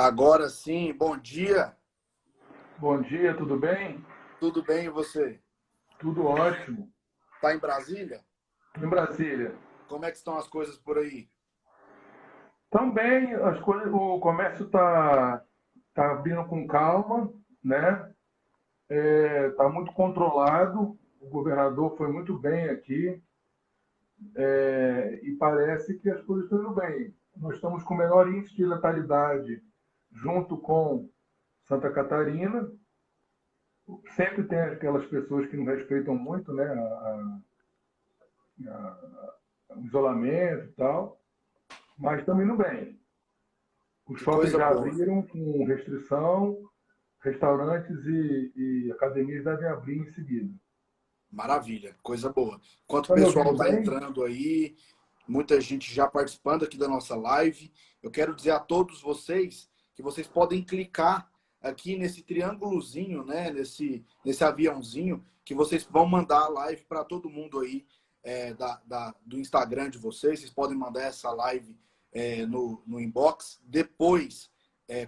Agora sim, bom dia. Bom dia, tudo bem? Tudo bem e você? Tudo ótimo. Tá em Brasília? Em Brasília. Como é que estão as coisas por aí? Também as coisas, o comércio tá abrindo com calma, né? Tá muito controlado. O governador foi muito bem aqui, e parece que as coisas estão indo bem. Nós estamos com o menor índice de letalidade junto com Santa Catarina. Sempre tem aquelas pessoas que não respeitam muito, né? O isolamento e tal, mas estamos indo bem. Os Que shoppings coisa já boa. abriram com restrição, restaurantes e academias devem abrir em seguida. Maravilha, coisa boa. Enquanto o Está me pessoal ouvindo está bem? entrando aí, muita gente já participando aqui da nossa live, eu quero dizer a todos vocês que vocês podem clicar aqui nesse triângulozinho, né? Nesse aviãozinho, que vocês vão mandar a live para todo mundo aí do Instagram de vocês. Vocês podem mandar essa live no inbox. Depois,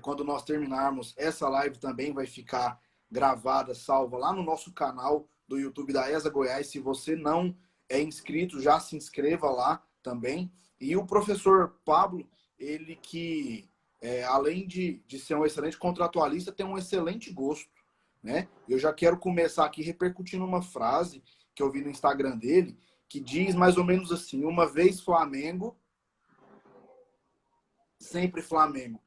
quando nós terminarmos, essa live também vai ficar gravada, salva lá no nosso canal do YouTube da ESA Goiás. Se você não é inscrito, já se inscreva lá também. E o professor Pablo, ele que, além de ser um excelente contratualista, tem um excelente gosto, né? Eu já quero começar aqui repercutindo uma frase que eu vi no Instagram dele, que diz mais ou menos assim: uma vez Flamengo, sempre Flamengo.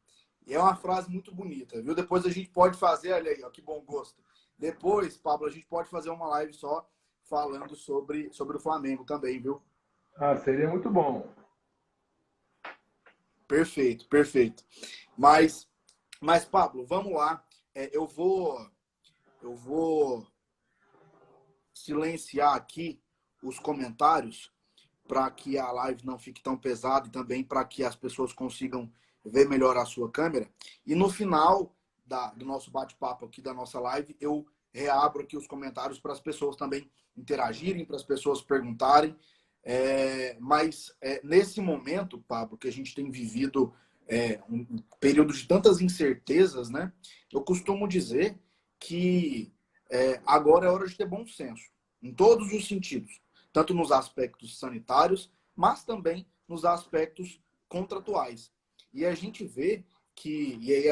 E é uma frase muito bonita, viu? Depois a gente pode fazer, olha aí, ó, que bom gosto. Depois, Pablo, a gente pode fazer uma live só falando sobre o Flamengo também, viu? Ah, seria muito bom. Perfeito, perfeito. Mas, mas Pablo, vamos lá. Eu vou silenciar aqui os comentários para que a live não fique tão pesada e também para que as pessoas consigam ver melhor a sua câmera. E no final do nosso bate-papo aqui, da nossa live, eu reabro aqui os comentários para as pessoas também interagirem, para as pessoas perguntarem. Mas nesse momento, Pablo, que a gente tem vivido um período de tantas incertezas, né? Eu costumo dizer que agora é hora de ter bom senso, em todos os sentidos, tanto nos aspectos sanitários, mas também nos aspectos contratuais. E a gente vê que, e aí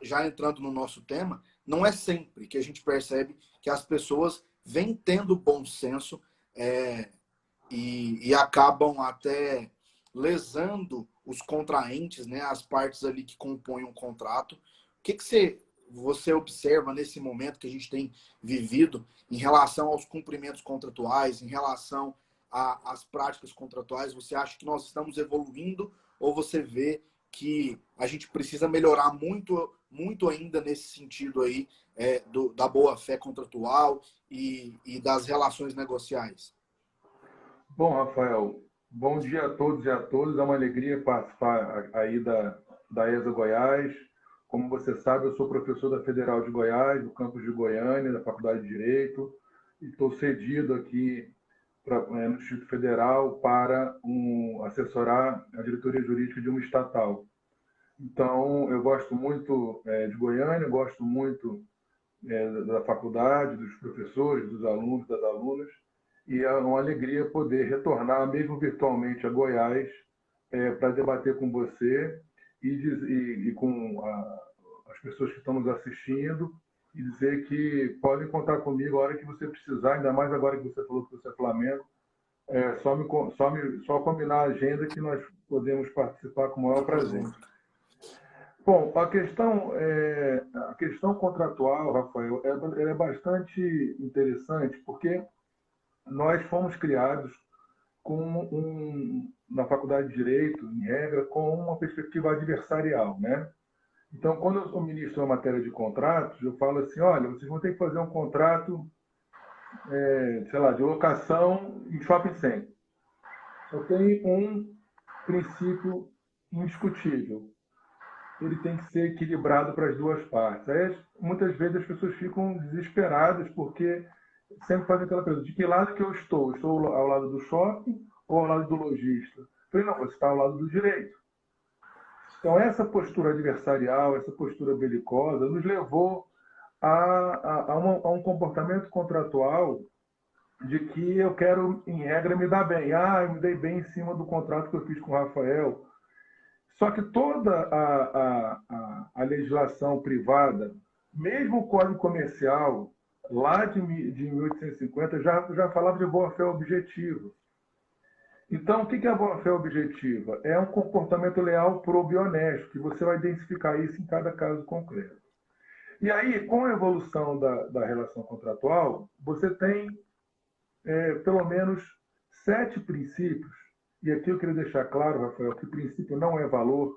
já entrando no nosso tema, não é sempre que a gente percebe que as pessoas vêm tendo bom senso é, e acabam até lesando os contraentes, né, as partes ali que compõem um contrato. O que você observa nesse momento que a gente tem vivido em relação aos cumprimentos contratuais, em relação às práticas contratuais? Você acha que nós estamos evoluindo ou você vê que a gente precisa melhorar muito, muito ainda nesse sentido aí da boa-fé contratual e das relações negociais? Bom, Rafael, bom dia a todos e a todas. É uma alegria participar aí da ESA Goiás. Como você sabe, eu sou professor da Federal de Goiás, do campus de Goiânia, da Faculdade de Direito, e estou cedido aqui no Instituto Federal para assessorar a diretoria jurídica de uma estatal. Então, eu gosto muito de Goiânia, gosto muito da faculdade, dos professores, dos alunos, das alunas, e é uma alegria poder retornar, mesmo virtualmente, a Goiás, para debater com você e com as pessoas que estão nos assistindo, e dizer que podem contar comigo a hora que você precisar, ainda mais agora que você falou que você é Flamengo, só combinar a agenda que nós podemos participar com o maior Tamo prazer. junto. Bom, a questão contratual, Rafael, ela é bastante interessante porque nós fomos criados na Faculdade de Direito, em regra, com uma perspectiva adversarial, né? Então, quando eu sou ministro na matéria de contratos, eu falo assim, olha, vocês vão ter que fazer um contrato, sei lá, de locação em shopping center. Só tem um princípio indiscutível: ele tem que ser equilibrado para as duas partes. Aí, muitas vezes as pessoas ficam desesperadas porque sempre fazem aquela pergunta: de que lado que eu estou? Estou ao lado do shopping ou ao lado do lojista? Eu falei, não, você está ao lado do direito. Então, essa postura adversarial, essa postura belicosa, nos levou a um comportamento contratual de que eu quero, em regra, me dar bem. Eu me dei bem em cima do contrato que eu fiz com o Rafael. Só que toda a legislação privada, mesmo o Código Comercial, lá de 1850, já falava de boa-fé objetiva. Então, o que é a boa-fé objetiva? É um comportamento leal, probo e honesto, que você vai identificar isso em cada caso concreto. E aí, com a evolução da relação contratual, você tem pelo menos 7 princípios, e aqui eu queria deixar claro, Rafael, que princípio não é valor,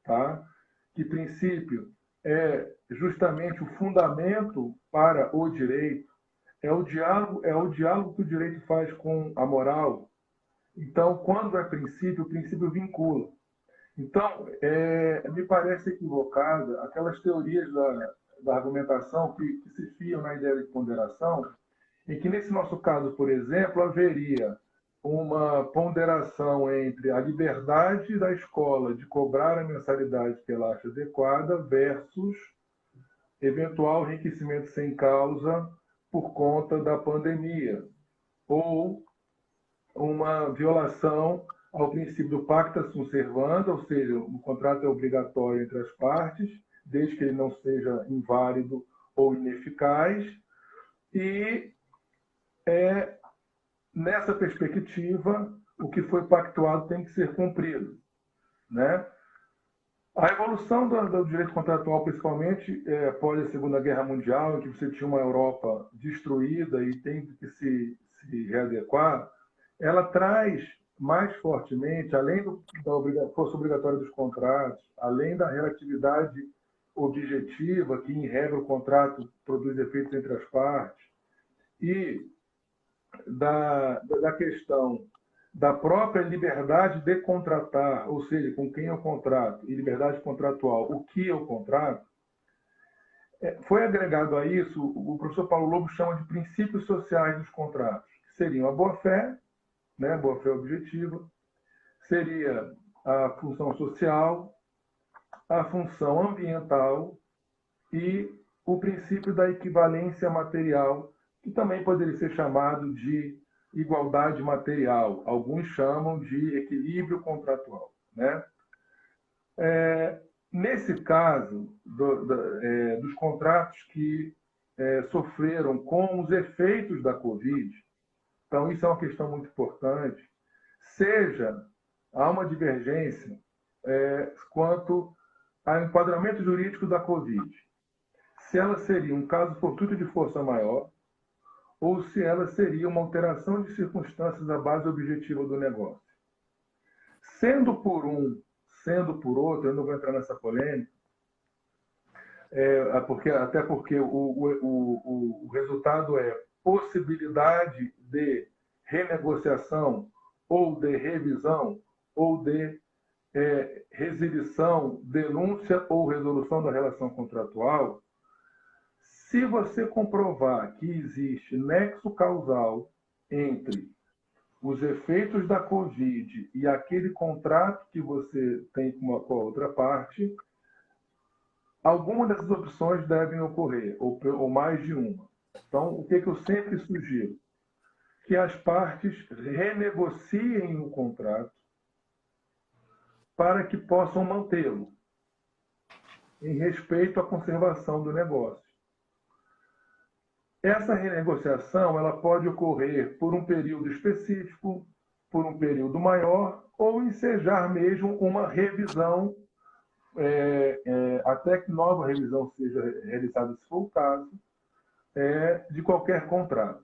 tá? Que princípio é justamente o fundamento para o direito, é o diálogo que o direito faz com a moral. Então, quando é princípio, o princípio vincula. Então, me parece equivocada aquelas teorias da argumentação que se fiam na ideia de ponderação, em que, nesse nosso caso, por exemplo, haveria uma ponderação entre a liberdade da escola de cobrar a mensalidade que ela acha adequada versus eventual enriquecimento sem causa por conta da pandemia, ou uma violação ao princípio do pacta sunt servanda, ou seja, o contrato é obrigatório entre as partes, desde que ele não seja inválido ou ineficaz, e nessa perspectiva, o que foi pactuado tem que ser cumprido, né? A evolução do direito contratual, principalmente após a Segunda Guerra Mundial, em que você tinha uma Europa destruída e tem que se readequar, ela traz mais fortemente, além da força obrigatória dos contratos, além da relatividade objetiva, que em regra o contrato produz efeitos entre as partes, e da questão da própria liberdade de contratar, ou seja, com quem eu contrato, e liberdade contratual, o que eu contrato, foi agregado a isso, o professor Paulo Lobo chama de princípios sociais dos contratos, que seriam a boa-fé, né, boa-fé objetiva, seria a função social, a função ambiental e o princípio da equivalência material, que também poderia ser chamado de igualdade material. Alguns chamam de equilíbrio contratual, né? Nesse caso dos contratos que sofreram com os efeitos da Covid, então isso é uma questão muito importante, há uma divergência quanto ao enquadramento jurídico da Covid. Se ela seria um caso fortuito de força maior, ou se ela seria uma alteração de circunstâncias da base objetiva do negócio. Sendo por um, sendo por outro, eu não vou entrar nessa polêmica, até porque o resultado é possibilidade de renegociação, ou de revisão, ou de resilição, denúncia ou resolução da relação contratual. Se você comprovar que existe nexo causal entre os efeitos da Covid e aquele contrato que você tem com a outra parte, alguma dessas opções devem ocorrer, ou mais de uma. Então, o que eu sempre sugiro? Que as partes renegociem o contrato para que possam mantê-lo, em respeito à conservação do negócio. Essa renegociação ela pode ocorrer por um período específico, por um período maior, ou ensejar mesmo uma revisão, até que nova revisão seja realizada, se for o caso, de qualquer contrato.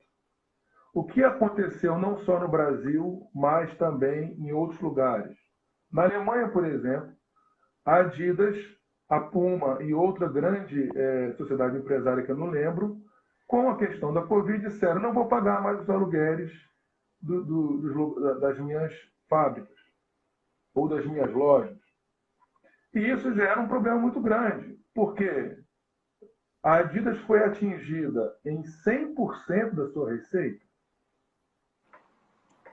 O que aconteceu não só no Brasil, mas também em outros lugares. Na Alemanha, por exemplo, a Adidas, a Puma e outra grande sociedade empresária que eu não lembro, com a questão da Covid, disseram: não vou pagar mais os aluguéis das minhas fábricas ou das minhas lojas. E isso gera um problema muito grande, porque a Adidas foi atingida em 100% da sua receita?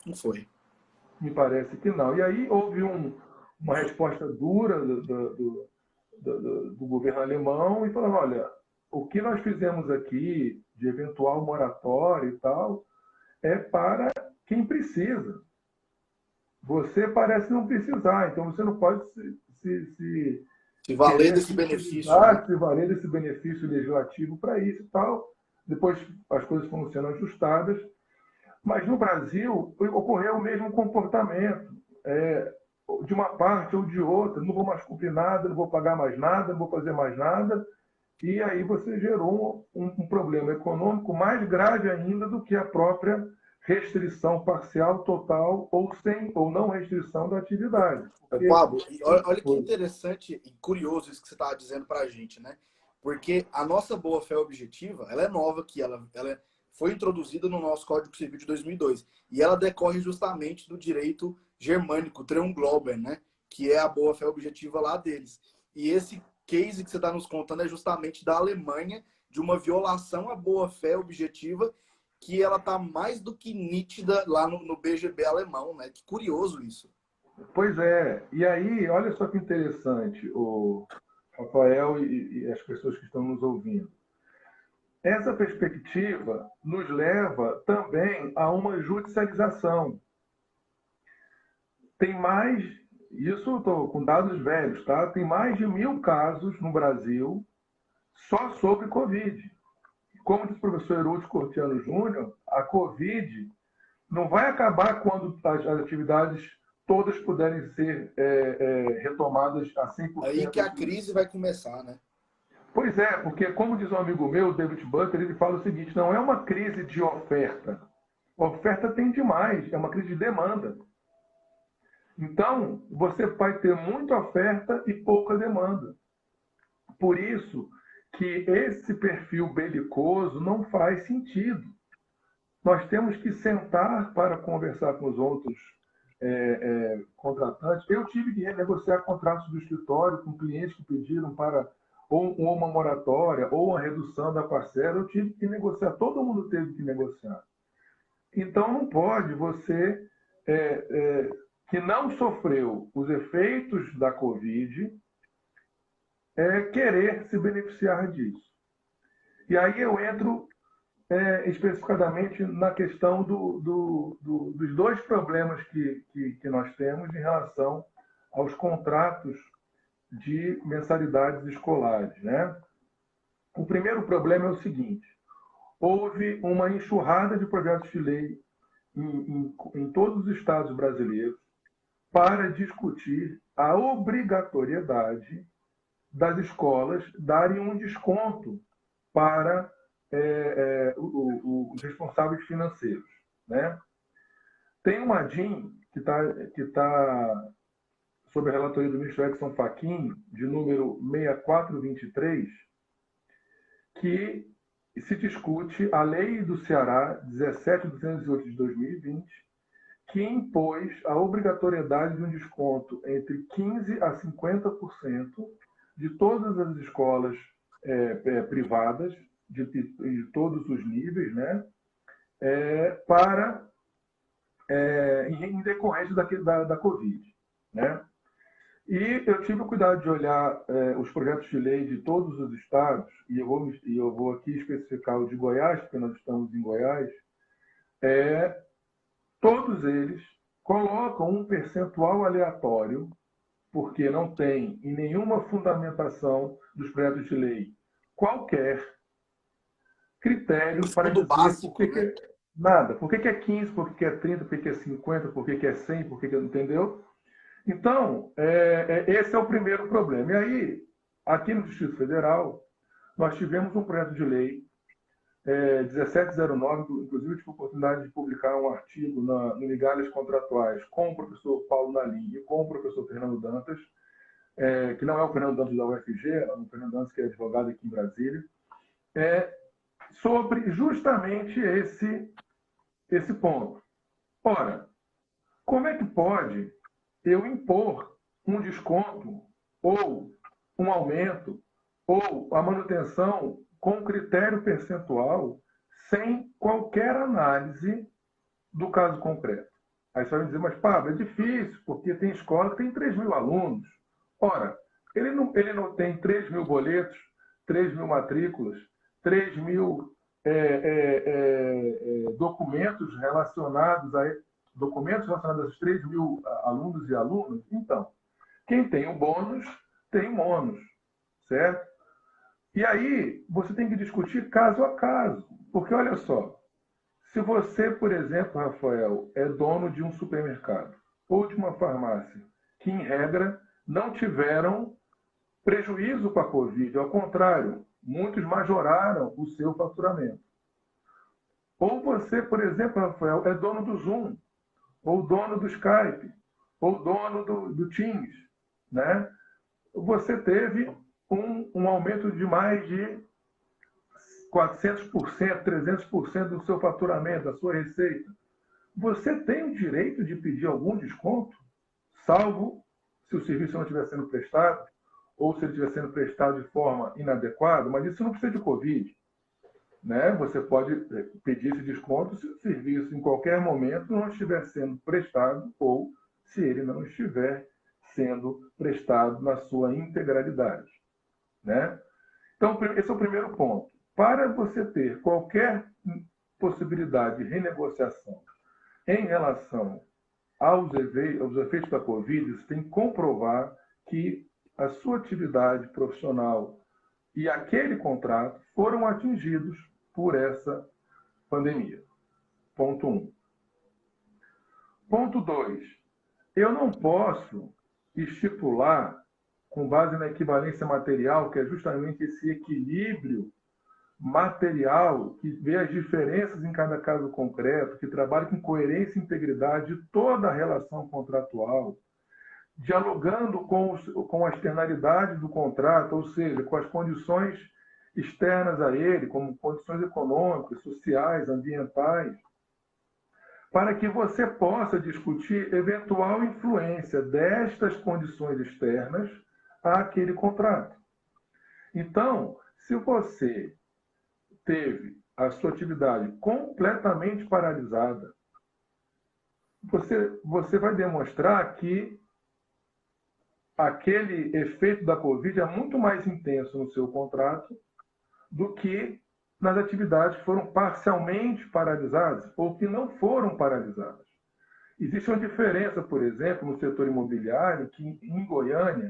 Não foi. Me parece que não. E aí houve uma resposta dura do governo alemão e falando, olha, o que nós fizemos aqui de eventual moratória e tal é para quem precisa. Você parece não precisar, então você não pode Se valer desse benefício, né? se valer desse benefício legislativo para isso e tal. Depois as coisas foram sendo ajustadas. Mas no Brasil ocorreu o mesmo comportamento. De uma parte ou de outra, não vou mais cumprir nada, não vou pagar mais nada, não vou fazer mais nada. E aí você gerou um problema econômico mais grave ainda do que a própria restrição parcial, total ou não restrição da atividade. Porque... Pablo, olha que interessante e curioso isso que você estava dizendo para a gente, né? Porque a nossa boa-fé objetiva, ela é nova aqui, ela foi introduzida no nosso Código Civil de 2002 e ela decorre justamente do direito germânico, Trium Globem, né? Que é a boa-fé objetiva lá deles. E esse case que você está nos contando é justamente da Alemanha, de uma violação à boa-fé objetiva, que ela está mais do que nítida lá no BGB alemão, né? Que curioso isso. Pois é. E aí, olha só que interessante, o Rafael e as pessoas que estão nos ouvindo. Essa perspectiva nos leva também a uma judicialização. Tem mais, isso estou com dados velhos, tá? Tem mais de 1.000 casos no Brasil só sobre Covid. Como disse o professor Herúcio Cortiano Júnior, a Covid não vai acabar quando as atividades todas puderem ser retomadas a 100%. Aí que a crise vai começar, né? Pois é, porque como diz um amigo meu, David Butler, ele fala o seguinte, não é uma crise de oferta. A oferta tem demais, é uma crise de demanda. Então, você vai ter muita oferta e pouca demanda. Por isso que esse perfil belicoso não faz sentido. Nós temos que sentar para conversar com os outros contratantes. Eu tive que renegociar contratos do escritório com clientes que pediram para ou uma moratória ou uma redução da parcela. Eu tive que negociar, todo mundo teve que negociar. Então, não pode você, que não sofreu os efeitos da Covid, querer se beneficiar disso. E aí eu entro especificadamente na questão dos dois problemas que nós temos em relação aos contratos de mensalidades escolares, né? O primeiro problema é o seguinte: houve uma enxurrada de projetos de lei em todos os estados brasileiros para discutir a obrigatoriedade das escolas darem um desconto para os responsáveis financeiros, né? Tem uma DIN que tá sob a relatoria do ministro Edson Fachin, de número 6423, que se discute a lei do Ceará 17.208 de 2020, que impôs a obrigatoriedade de um desconto entre 15% a 50% de todas as escolas privadas, de todos os níveis, né? Em decorrência da Covid, né? E eu tive o cuidado de olhar os projetos de lei de todos os estados, e eu vou aqui especificar o de Goiás, porque nós estamos em Goiás. Todos eles colocam um percentual aleatório, porque não tem em nenhuma fundamentação dos projetos de lei qualquer critério para dizer básico, por que nada. Por que é 15, por que é 30, por que é 50, por que é 100, por que entendeu? Então, esse é o primeiro problema. E aí, aqui no Distrito Federal, nós tivemos um projeto de lei 1709, inclusive eu tive a oportunidade de publicar um artigo no Migalhas Contratuais com o professor Paulo Nalim e com o professor Fernando Dantas, que não é o Fernando Dantas da UFG, é o Fernando Dantas que é advogado aqui em Brasília, sobre justamente esse ponto. Ora, como é que pode eu impor um desconto ou um aumento ou a manutenção com critério percentual sem qualquer análise do caso concreto? Aí você vai me dizer, mas Pablo, é difícil, porque tem escola que tem 3.000 alunos. Ora, ele não tem 3.000 boletos, 3.000 matrículas, 3.000 documentos relacionados a esses 3.000 alunos e alunas. Então, quem tem o bônus, tem o ônus, certo? E aí, você tem que discutir caso a caso. Porque, olha só, se você, por exemplo, Rafael, é dono de um supermercado ou de uma farmácia, que, em regra, não tiveram prejuízo com a Covid, ao contrário, muitos majoraram o seu faturamento. Ou você, por exemplo, Rafael, é dono do Zoom, ou dono do Skype, ou dono do Teams, né? Você teve um aumento de mais de 400%, 300% do seu faturamento, da sua receita. Você tem o direito de pedir algum desconto, salvo se o serviço não estiver sendo prestado, ou se ele estiver sendo prestado de forma inadequada, mas isso não precisa de Covid. Né? Você pode pedir esse desconto se o serviço, em qualquer momento, não estiver sendo prestado ou se ele não estiver sendo prestado na sua integralidade. Né? Então, esse é o primeiro ponto. Para você ter qualquer possibilidade de renegociação em relação aos efeitos da Covid, você tem que comprovar que a sua atividade profissional e aquele contrato foram atingidos por essa pandemia. Ponto 1. Ponto 2. Eu não posso estipular, com base na equivalência material, que é justamente esse equilíbrio material que vê as diferenças em cada caso concreto, que trabalha com coerência e integridade de toda a relação contratual, dialogando com a externalidade do contrato, ou seja, com as condições externas a ele, como condições econômicas, sociais, ambientais, para que você possa discutir eventual influência destas condições externas àquele contrato. Então, se você teve a sua atividade completamente paralisada, você vai demonstrar que aquele efeito da Covid é muito mais intenso no seu contrato do que nas atividades que foram parcialmente paralisadas ou que não foram paralisadas. Existe uma diferença, por exemplo, no setor imobiliário, que em Goiás,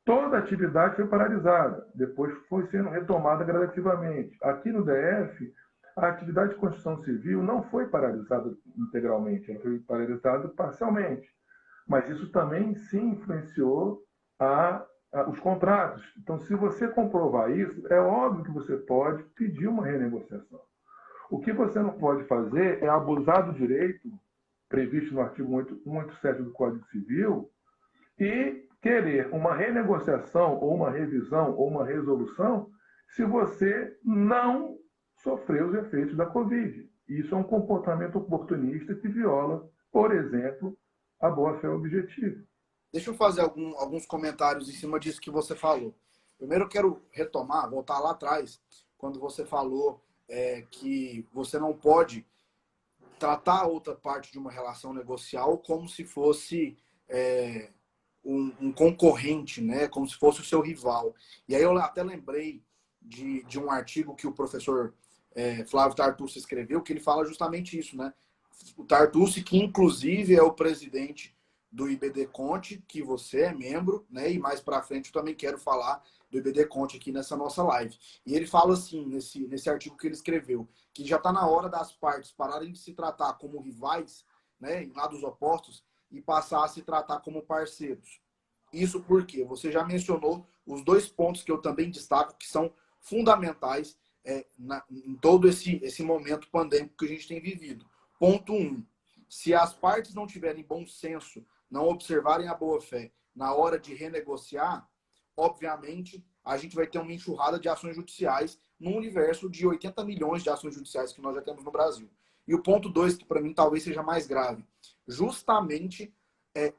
toda a atividade foi paralisada, depois foi sendo retomada gradativamente. Aqui no DF, a atividade de construção civil não foi paralisada integralmente, ela foi paralisada parcialmente. Mas isso também sim influenciou os contratos. Então, se você comprovar isso, é óbvio que você pode pedir uma renegociação. O que você não pode fazer é abusar do direito previsto no artigo 187 do Código Civil e querer uma renegociação, ou uma revisão, ou uma resolução, se você não sofreu os efeitos da Covid. Isso é um comportamento oportunista que viola, por exemplo, a boa-fé objetiva. Deixa eu fazer alguns comentários em cima disso que você falou. Primeiro eu quero retomar, voltar lá atrás, quando você falou que você não pode tratar a outra parte de uma relação negocial como se fosse um concorrente, né? Como se fosse o seu rival. E aí eu até lembrei de um artigo que o professor Flávio Tartucci escreveu, que ele fala justamente isso, né? O Tartucci, que inclusive é o presidente do IBD Conte, que você é membro, né? E mais para frente eu também quero falar do IBD Conte aqui nessa nossa live. E ele fala assim, nesse artigo que ele escreveu, que já está na hora das partes pararem de se tratar como rivais, né? Lados opostos, e passar a se tratar como parceiros. Isso porque você já mencionou os dois pontos que eu também destaco, que são fundamentais em todo esse momento pandêmico que a gente tem vivido. Ponto 1. Se as partes não tiverem bom senso, não observarem a boa-fé na hora de renegociar, obviamente, a gente vai ter uma enxurrada de ações judiciais no universo de 80 milhões de ações judiciais que nós já temos no Brasil. E o ponto 2, que para mim talvez seja mais grave, justamente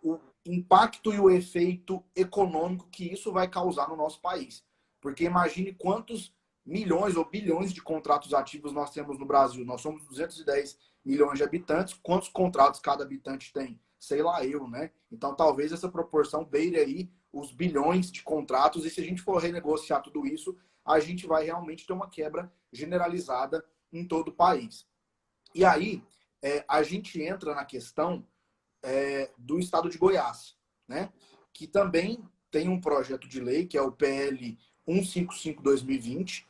o impacto e o efeito econômico que isso vai causar no nosso país. Porque imagine quantos milhões ou bilhões de contratos ativos nós temos no Brasil. Nós somos 210 milhões de habitantes. Quantos contratos cada habitante tem? Sei lá eu, né? Então, talvez essa proporção beire aí os bilhões de contratos, e se a gente for renegociar tudo isso, a gente vai realmente ter uma quebra generalizada em todo o país. E aí, a gente entra na questão do estado de Goiás, né? Que também tem um projeto de lei, que é o PL 155/2020.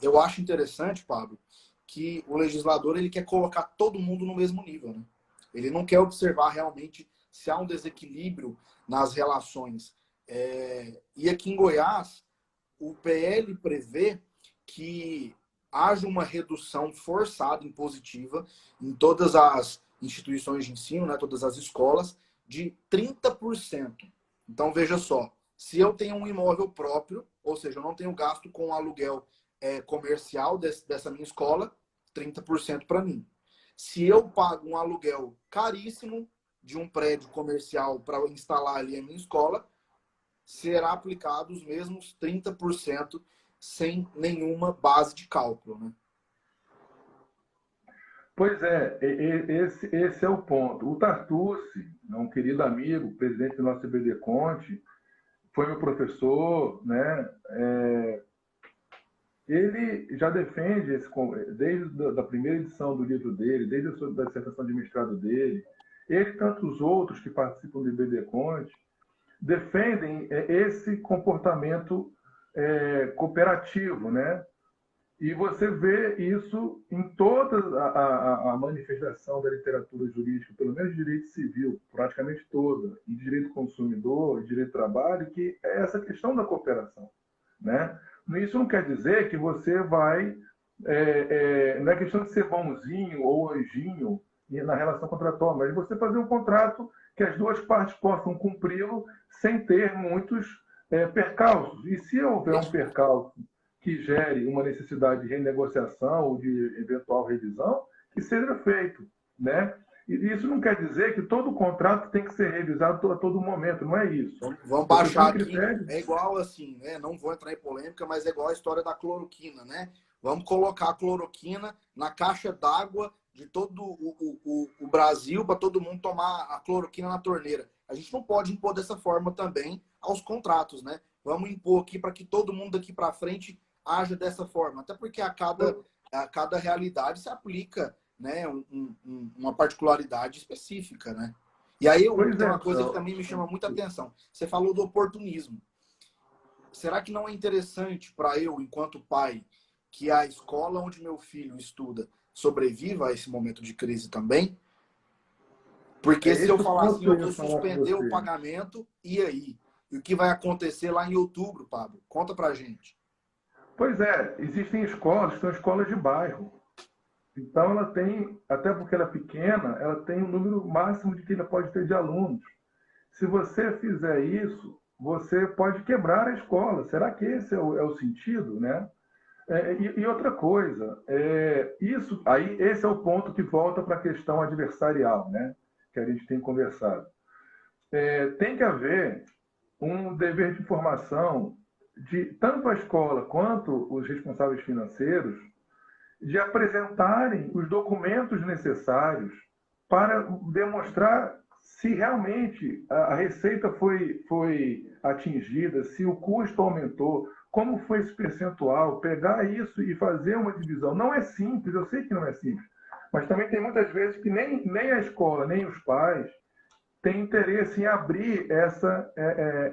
Eu acho interessante, Pablo, que o legislador ele quer colocar todo mundo no mesmo nível, né? Ele não quer observar realmente se há um desequilíbrio nas relações. E aqui em Goiás, o PL prevê que haja uma redução forçada impositiva em todas as instituições de ensino, né, todas as escolas, de 30%. Então, veja só, se eu tenho um imóvel próprio, ou seja, eu não tenho gasto com aluguel comercial dessa minha escola, 30% para mim. Se eu pago um aluguel caríssimo de um prédio comercial para instalar ali a minha escola, será aplicado os mesmos 30% sem nenhuma base de cálculo, né? Pois é, esse é o ponto. O Tartucci, um querido amigo, presidente do nosso CBD Conte, foi meu professor, né? Ele já defende, desde a primeira edição do livro dele, desde a sua dissertação de mestrado dele, ele e tantos outros que participam do IBD Conte, defendem esse comportamento cooperativo, né? E você vê isso em toda a manifestação da literatura jurídica, pelo menos de direito civil, praticamente toda, e de direito consumidor, e direito do trabalho, que é essa questão da cooperação, né? Isso não quer dizer que você vai... não é questão de ser bonzinho ou anjinho na relação contratual, mas você fazer um contrato que as duas partes possam cumpri-lo sem ter muitos percalços. E se houver um percalço que gere uma necessidade de renegociação ou de eventual revisão, que seja feito, né? E isso não quer dizer que todo contrato tem que ser revisado a todo momento, não é isso. Vamos baixar aqui, é igual assim, né? Não vou entrar em polêmica, mas é igual a história da cloroquina, né? Vamos colocar a cloroquina na caixa d'água de todo o Brasil para todo mundo tomar a cloroquina na torneira. A gente não pode impor dessa forma também aos contratos, né? Vamos impor aqui para que todo mundo daqui para frente haja dessa forma. Até porque a cada realidade se aplica, né, uma particularidade específica, né? E aí tem uma coisa que também me chama muita atenção. Você falou do oportunismo. Será que não é interessante para eu, enquanto pai, que a escola onde meu filho estuda sobreviva a esse momento de crise também? Porque se eu falar assim, eu vou suspender o pagamento, e aí? E o que vai acontecer lá em outubro, Pablo? Conta pra gente. Pois é, existem escolas, são escolas de bairro. Então, ela tem, até porque ela é pequena, ela tem um número máximo de que ela pode ter de alunos. Se você fizer isso, você pode quebrar a escola. Será que esse é o sentido, né? E outra coisa, esse é o ponto que volta para a questão adversarial, né? Que a gente tem conversado. Tem que haver um dever de informação de tanto a escola quanto os responsáveis financeiros de apresentarem os documentos necessários para demonstrar se realmente a receita foi atingida, se o custo aumentou, como foi esse percentual, pegar isso e fazer uma divisão. Não é simples, eu sei que não é simples, mas também tem muitas vezes que nem a escola, nem os pais têm interesse em abrir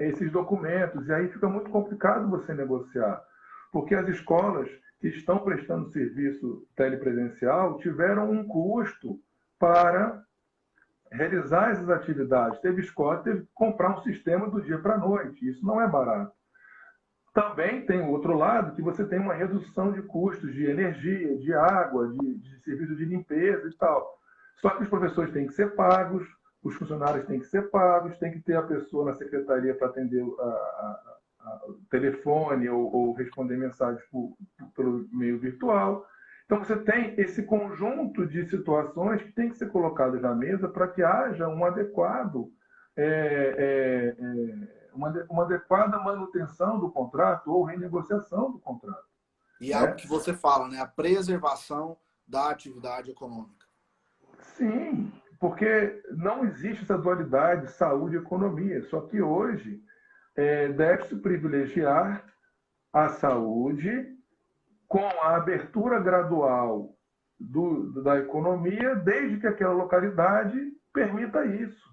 esses documentos, e aí fica muito complicado você negociar, porque as escolas que estão prestando serviço telepresencial tiveram um custo para realizar essas atividades. Teve escola que teve que comprar um sistema do dia para a noite. Isso não é barato. Também tem o outro lado, que você tem uma redução de custos de energia, de água, de serviço de limpeza e tal. Só que os professores têm que ser pagos, os funcionários têm que ser pagos, tem que ter a pessoa na secretaria para atender o telefone ou responder mensagens pelo meio virtual. Então, você tem esse conjunto de situações que tem que ser colocadas na mesa para que haja uma adequada manutenção do contrato ou renegociação do contrato. E é algo que você fala, né? A preservação da atividade econômica. Sim, porque não existe essa dualidade saúde e economia. Só que hoje deve-se privilegiar a saúde com a abertura gradual da economia, desde que aquela localidade permita isso.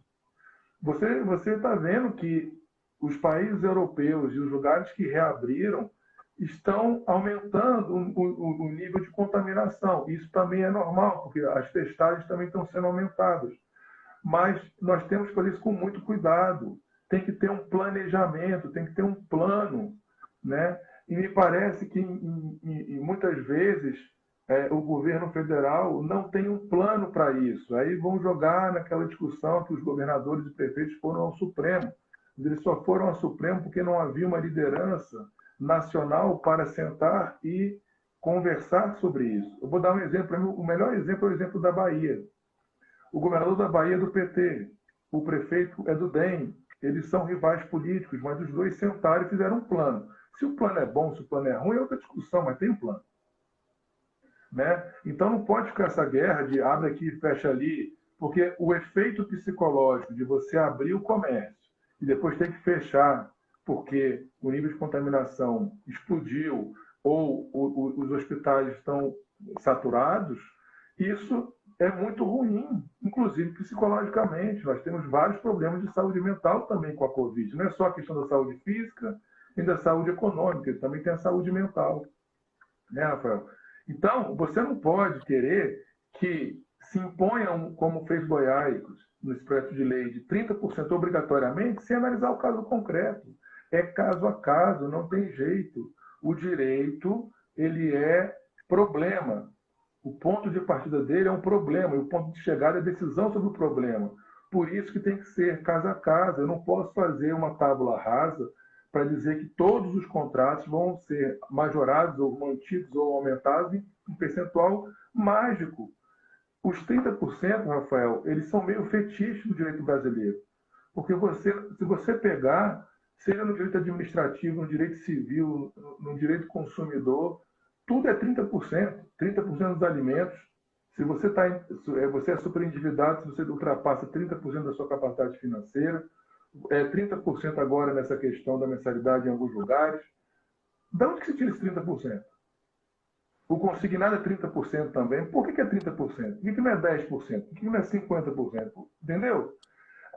Você está vendo que os países europeus e os lugares que reabriram estão aumentando o nível de contaminação. Isso também é normal, porque as testagens também estão sendo aumentadas. Mas nós temos que fazer isso com muito cuidado. Tem que ter um planejamento, tem que ter um plano, né? E me parece que muitas vezes o governo federal não tem um plano para isso. Aí vão jogar naquela discussão que os governadores e prefeitos foram ao Supremo. Eles só foram ao Supremo porque não havia uma liderança nacional para sentar e conversar sobre isso. Eu vou dar um exemplo, o melhor exemplo é o exemplo da Bahia. O governador da Bahia é do PT, o prefeito é do DEM, eles são rivais políticos, mas os dois sentaram e fizeram um plano. Se o plano é bom, se o plano é ruim, é outra discussão, mas tem um plano. Né? Então não pode ficar essa guerra de abre aqui e fecha ali, porque o efeito psicológico de você abrir o comércio e depois ter que fechar porque o nível de contaminação explodiu ou os hospitais estão saturados, isso é muito ruim, inclusive psicologicamente. Nós temos vários problemas de saúde mental também com a Covid. Não é só a questão da saúde física e da saúde econômica, também tem a saúde mental. Né, Rafael? Então, você não pode querer que se imponham, como fez Goiás, no projeto de lei, de 30% obrigatoriamente, sem analisar o caso concreto. É caso a caso, não tem jeito. O direito, ele é problema. O ponto de partida dele é um problema, e o ponto de chegada é decisão sobre o problema. Por isso que tem que ser caso a caso. Eu não posso fazer uma tábula rasa para dizer que todos os contratos vão ser majorados ou mantidos ou aumentados em um percentual mágico. Os 30%, Rafael, eles são meio fetiches do direito brasileiro. Porque se você pegar, seja no direito administrativo, no direito civil, no direito consumidor, tudo é 30%. 30% dos alimentos. Se você é superendividado, se você ultrapassa 30% da sua capacidade financeira, 30% agora nessa questão da mensalidade em alguns lugares. De onde que se tira esse 30%? O consignado é 30% também. Por que é 30%? Por que não é 10%? Por que não é 50%? Entendeu?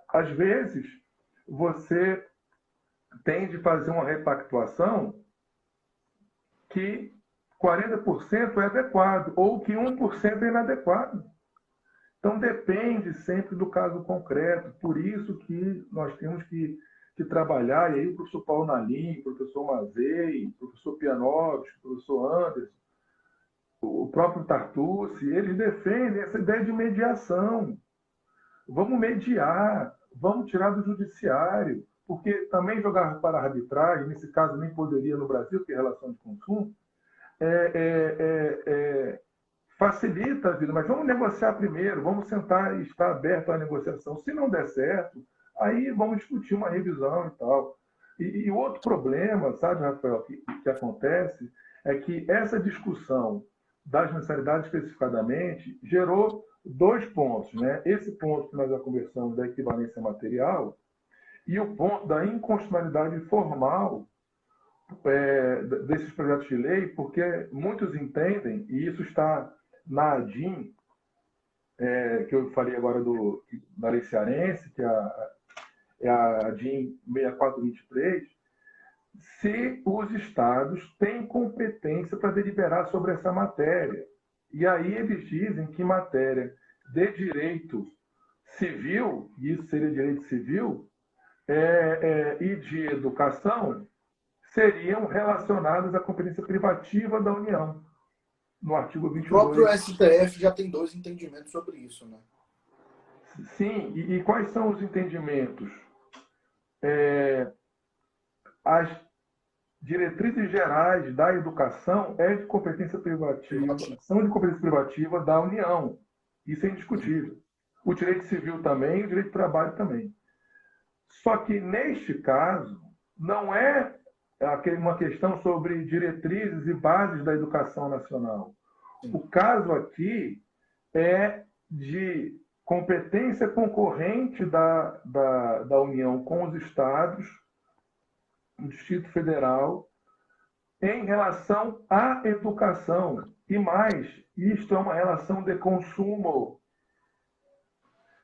Às vezes, você tem de fazer uma repactuação que 40% é adequado ou que 1% é inadequado. Então, depende sempre do caso concreto. Por isso que nós temos que trabalhar, e aí o professor Paulo Nalim, o professor Mazei, o professor Pianovski, o professor Anderson, o próprio Tartucci, eles defendem essa ideia de mediação. Vamos mediar, vamos tirar do judiciário, porque também jogar para a arbitragem, nesse caso nem poderia no Brasil, que é relação de consumo, facilita a vida, mas vamos negociar primeiro, vamos sentar e estar aberto à negociação. Se não der certo, aí vamos discutir uma revisão e tal. E o outro problema, sabe, Rafael, que acontece, é que essa discussão das mensalidades especificadamente gerou dois pontos, né? Esse ponto que nós já conversamos da equivalência material e o ponto da inconstitucionalidade formal desses projetos de lei, porque muitos entendem, e isso está na ADIM, que eu falei agora da lei cearense, que é a ADIM 6423, se os estados têm competência para deliberar sobre essa matéria. E aí eles dizem que matéria de direito civil, e isso seria direito civil, e de educação, seriam relacionadas à competência privativa da União, no artigo 22. O próprio STF já tem dois entendimentos sobre isso, né? Sim, e quais são os entendimentos? As diretrizes gerais da educação de competência privativa, são de competência privativa da União. Isso é indiscutível. O direito civil também, e o direito do trabalho também. Só que, neste caso, não é uma questão sobre diretrizes e bases da educação nacional. O caso aqui é de competência concorrente da União com os estados, do Distrito Federal, em relação à educação. E mais, isto é uma relação de consumo.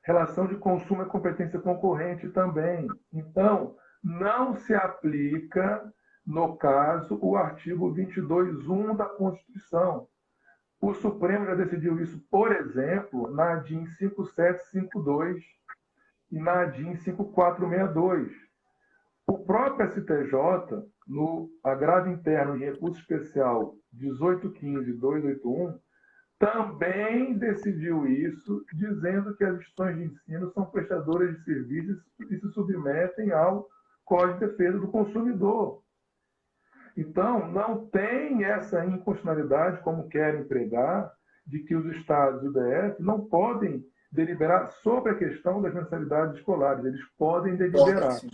Relação de consumo é competência concorrente também. Então, não se aplica, no caso, o artigo 22.1 da Constituição. O Supremo já decidiu isso, por exemplo, na ADIM 5752 e na ADIM 5462. O próprio STJ, no agravo interno de recurso especial 1815-281, também decidiu isso, dizendo que as instituições de ensino são prestadoras de serviços e se submetem ao Código de Defesa do Consumidor. Então, não tem essa inconstitucionalidade, como querem pregar, de que os estados e o DF não podem deliberar sobre a questão das mensalidades escolares. Eles podem deliberar. Sim.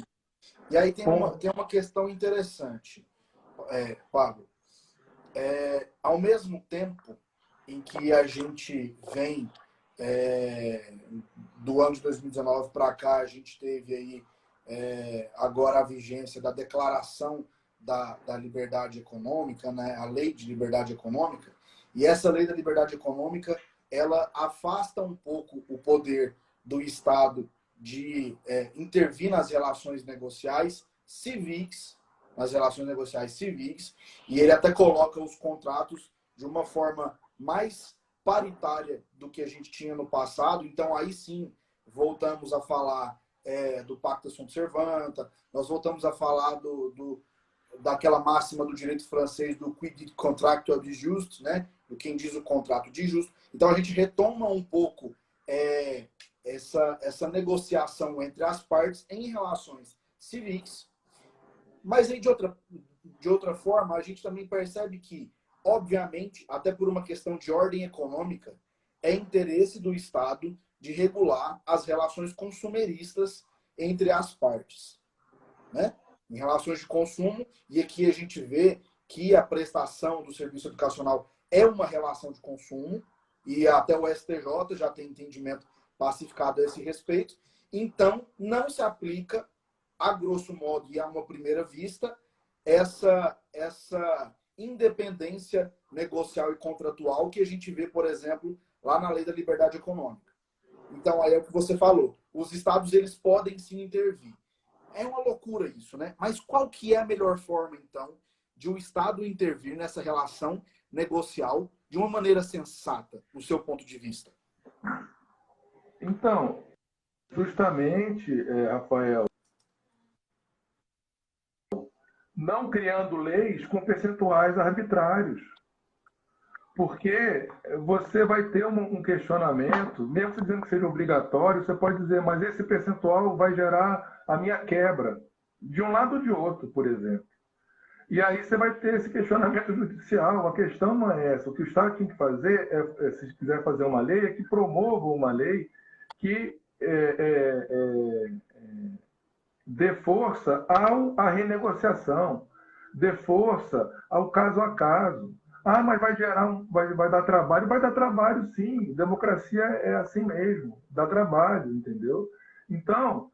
E aí tem uma questão interessante, Pablo. Ao mesmo tempo em que a gente vem do ano de 2019 para cá, a gente teve aí agora a vigência da Declaração da Liberdade Econômica, né? A Lei de Liberdade Econômica, e essa Lei da Liberdade Econômica, ela afasta um pouco o poder do Estado de intervir nas relações negociais civis, e ele até coloca os contratos de uma forma mais paritária do que a gente tinha no passado. Então, aí sim, voltamos a falar do Pacta Sunt Servanda, nós voltamos a falar daquela máxima do direito francês do qui dit contractuel de juste, né? Do quem diz o contrato de justo. Então, a gente retoma um pouco essa negociação entre as partes em relações civis, mas aí, de outra forma, a gente também percebe que, obviamente, até por uma questão de ordem econômica, é interesse do Estado de regular as relações consumeristas entre as partes, né? Em relações de consumo, e aqui a gente vê que a prestação do serviço educacional é uma relação de consumo, e até o STJ já tem entendimento pacificado a esse respeito. Então, não se aplica, a grosso modo e a uma primeira vista, essa independência negocial e contratual que a gente vê, por exemplo, lá na Lei da Liberdade Econômica. Então, aí é o que você falou. Os estados, eles podem sim intervir. É uma loucura isso, né? Mas qual que é a melhor forma, então, de o Estado intervir nessa relação negocial de uma maneira sensata, no seu ponto de vista? Então, justamente, Rafael, não criando leis com percentuais arbitrários. Porque você vai ter um questionamento, mesmo dizendo que seja obrigatório, você pode dizer, mas esse percentual vai gerar a minha quebra, de um lado ou de outro, por exemplo. E aí você vai ter esse questionamento judicial. A questão não é essa. O que o Estado tem que fazer, se quiser fazer uma lei, é que promova uma lei que dê força à renegociação, dê força ao caso a caso. Ah, mas vai dar trabalho? Vai dar trabalho, sim. Democracia é assim mesmo, dá trabalho, entendeu? Então,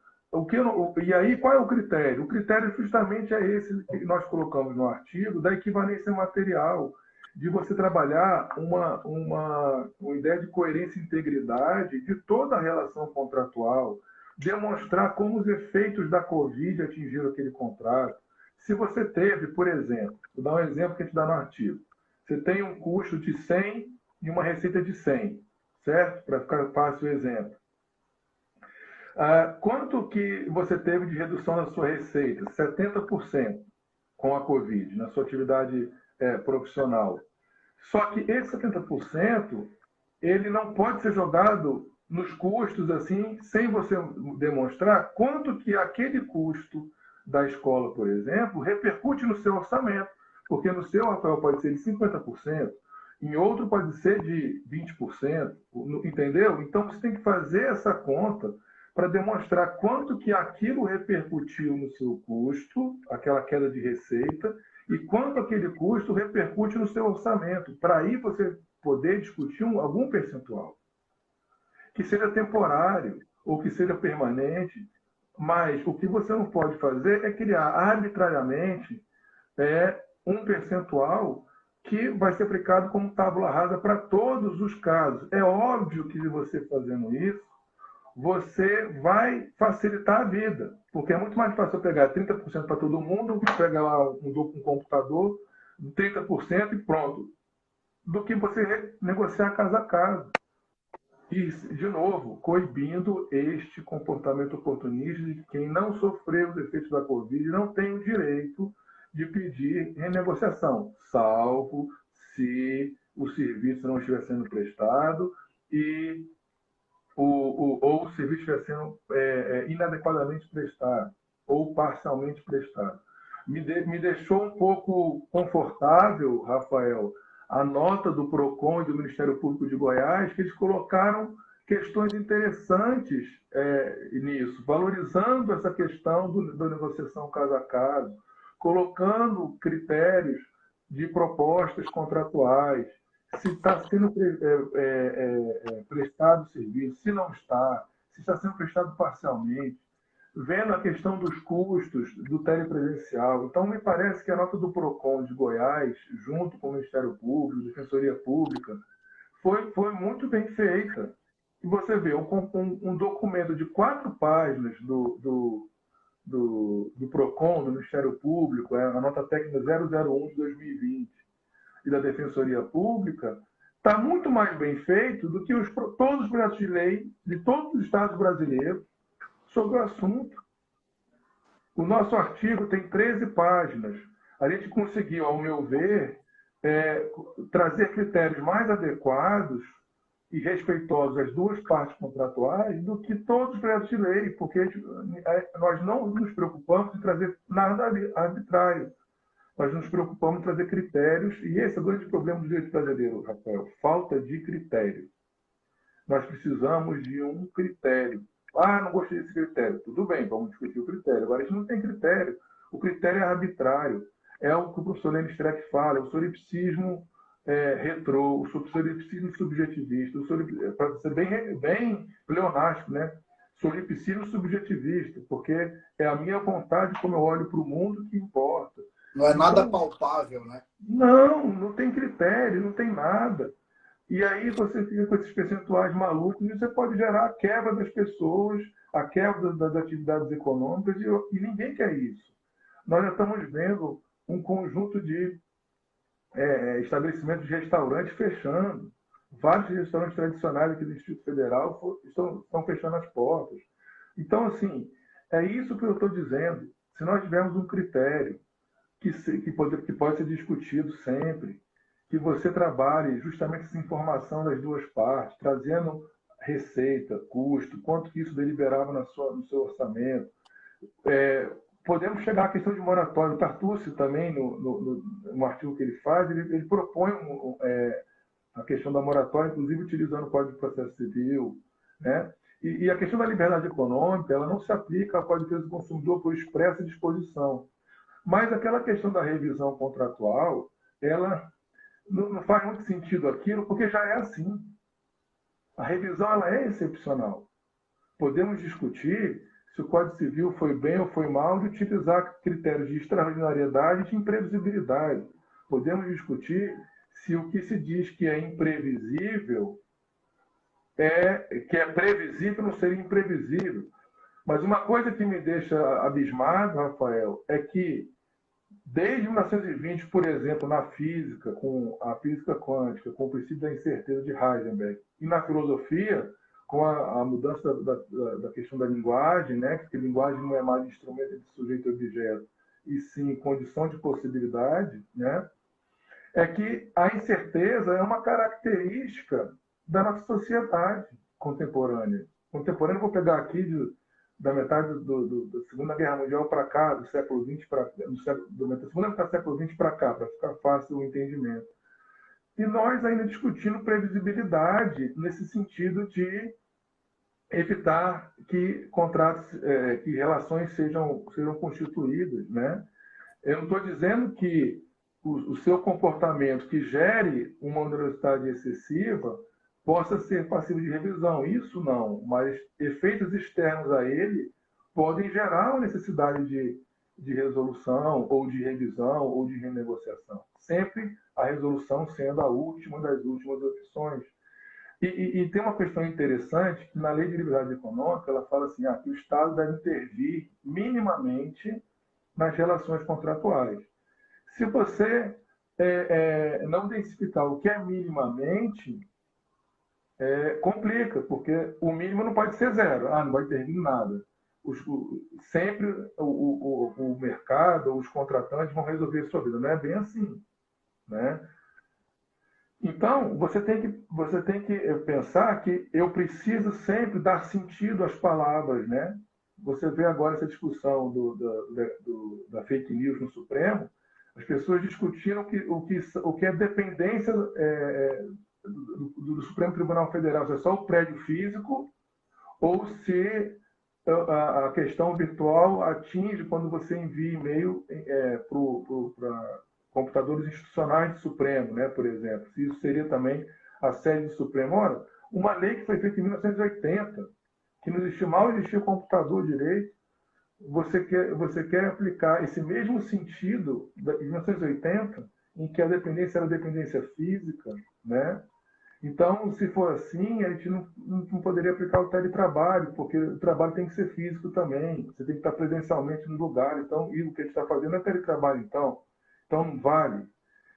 e aí qual é o critério? O critério justamente é esse que nós colocamos no artigo, da equivalência material, de você trabalhar uma ideia de coerência e integridade de toda a relação contratual, demonstrar como os efeitos da Covid atingiram aquele contrato. Se você teve, por exemplo, vou dar um exemplo que a gente dá no artigo, você tem um custo de 100 e uma receita de 100, certo? Para ficar fácil o exemplo. Quanto que você teve de redução na sua receita? 70% com a Covid, na sua atividade profissional. Só que esse 70%, ele não pode ser jogado nos custos assim, sem você demonstrar quanto que aquele custo da escola, por exemplo, repercute no seu orçamento. Porque no seu, Rafael, pode ser de 50%, em outro pode ser de 20%, entendeu? Então, você tem que fazer essa conta para demonstrar quanto que aquilo repercutiu no seu custo, aquela queda de receita, e quanto aquele custo repercute no seu orçamento, para aí você poder discutir algum percentual. que seja temporário ou que seja permanente, mas o que você não pode fazer é criar arbitrariamente um percentual que vai ser aplicado como tábula rasa para todos os casos. É óbvio que você fazendo isso, você vai facilitar a vida, porque é muito mais fácil eu pegar 30% para todo mundo, pegar lá um computador, 30% e pronto, do que você negociar caso a caso. E, de novo, coibindo este comportamento oportunista de quem não sofreu os efeitos da Covid não tem o direito de pedir renegociação, salvo se o serviço não estiver sendo prestado e ou o serviço estiver sendo inadequadamente prestado ou parcialmente prestado. Me deixou um pouco confortável, Rafael, a nota do PROCON e do Ministério Público de Goiás, que eles colocaram questões interessantes nisso, valorizando essa questão da negociação caso a caso, colocando critérios de propostas contratuais, se está sendo prestado o serviço, se não está, se está sendo prestado parcialmente, vendo a questão dos custos do telepresencial. Então, me parece que a nota do PROCON de Goiás, junto com o Ministério Público, Defensoria Pública, foi muito bem feita. E você vê um documento de 4 páginas do PROCON, do Ministério Público, a nota técnica 001 de 2020, e da Defensoria Pública, está muito mais bem feito do que todos os projetos de lei de todos os estados brasileiros sobre o assunto. O nosso artigo tem 13 páginas. A gente conseguiu, ao meu ver, trazer critérios mais adequados e respeitosos às duas partes contratuais do que todos os projetos de lei, porque nós não nos preocupamos em trazer nada arbitrário. Nós nos preocupamos em trazer critérios, e esse é o grande problema do direito brasileiro, Rafael, falta de critério. Nós precisamos de um critério. Ah, não gostei desse critério. Tudo bem, vamos discutir o critério. Agora, a gente não tem critério. O critério é arbitrário. É o que o professor Lênin Streck fala, é o solipsismo retrô, o solipsismo subjetivista, para ser bem pleonástico, né? Solipsismo subjetivista, porque é a minha vontade como eu olho para o mundo que importa. Não é nada palpável, né? Não tem critério, não tem nada. E aí você fica com esses percentuais malucos e você pode gerar a quebra das pessoas, a quebra das atividades econômicas, e ninguém quer isso. Nós já estamos vendo um conjunto de estabelecimentos de restaurantes fechando. Vários restaurantes tradicionais aqui do Distrito Federal estão fechando as portas. Então, assim, é isso que eu estou dizendo. Se nós tivermos um critério que pode ser discutido sempre, que você trabalhe justamente essa informação das duas partes, trazendo receita, custo, quanto que isso deliberava no seu orçamento. Podemos chegar à questão de moratório. O Tartucci também, no artigo que ele faz, ele propõe a questão da moratória, inclusive utilizando o Código de Processo Civil, né? E a questão da liberdade econômica, ela não se aplica ao Código de Defesa do Consumidor por expressa disposição. Mas aquela questão da revisão contratual, ela não faz muito sentido aquilo, porque já é assim. A revisão ela é excepcional. Podemos discutir se o Código Civil foi bem ou foi mal de utilizar critérios de extraordinariedade e de imprevisibilidade. Podemos discutir se o que se diz que é imprevisível que é previsível não seria imprevisível. Mas uma coisa que me deixa abismado, Rafael, é que desde 1920, por exemplo, na física, com a física quântica, com o princípio da incerteza de Heisenberg, e na filosofia, com a mudança da questão da linguagem, né? Porque a linguagem não é mais instrumento de sujeito e objeto, e sim condição de possibilidade, né? É que a incerteza é uma característica da nossa sociedade contemporânea. Contemporânea, vou pegar aqui da metade da Segunda Guerra Mundial para cá, do século XX para da segunda metade do século XX para cá, para ficar fácil o entendimento. E nós ainda discutindo previsibilidade nesse sentido de evitar que contratos, que relações sejam constituídas, né? Eu não estou dizendo que o seu comportamento que gere uma onerosidade excessiva possa ser passivo de revisão. Isso não, mas efeitos externos a ele podem gerar uma necessidade de resolução, ou de revisão, ou de renegociação. Sempre a resolução sendo a última das últimas opções. E tem uma questão interessante, que na Lei de Liberdade Econômica, ela fala assim, que o Estado deve intervir minimamente nas relações contratuais. Se você não densificar o que é minimamente, complica, porque o mínimo não pode ser zero. Não vai intervir nada. Sempre o mercado, os contratantes vão resolver a sua vida. Não é bem assim, né? Então, você tem que pensar que eu preciso sempre dar sentido às palavras, né? Você vê agora essa discussão da fake news no Supremo, as pessoas discutiram o que é dependência do Supremo Tribunal Federal, se é só o prédio físico ou se a questão virtual atinge quando você envia e-mail para computadores institucionais do Supremo, né, por exemplo. Se isso seria também a sede do Supremo. Ora, uma lei que foi feita em 1980, que não existia, mal existia computador direito, você quer aplicar esse mesmo sentido de 1980, em que a dependência era dependência física, né? Então, se for assim, a gente não poderia aplicar o teletrabalho, porque o trabalho tem que ser físico também. Você tem que estar presencialmente no lugar. Então, e o que a gente está fazendo é teletrabalho, então. Então, não vale.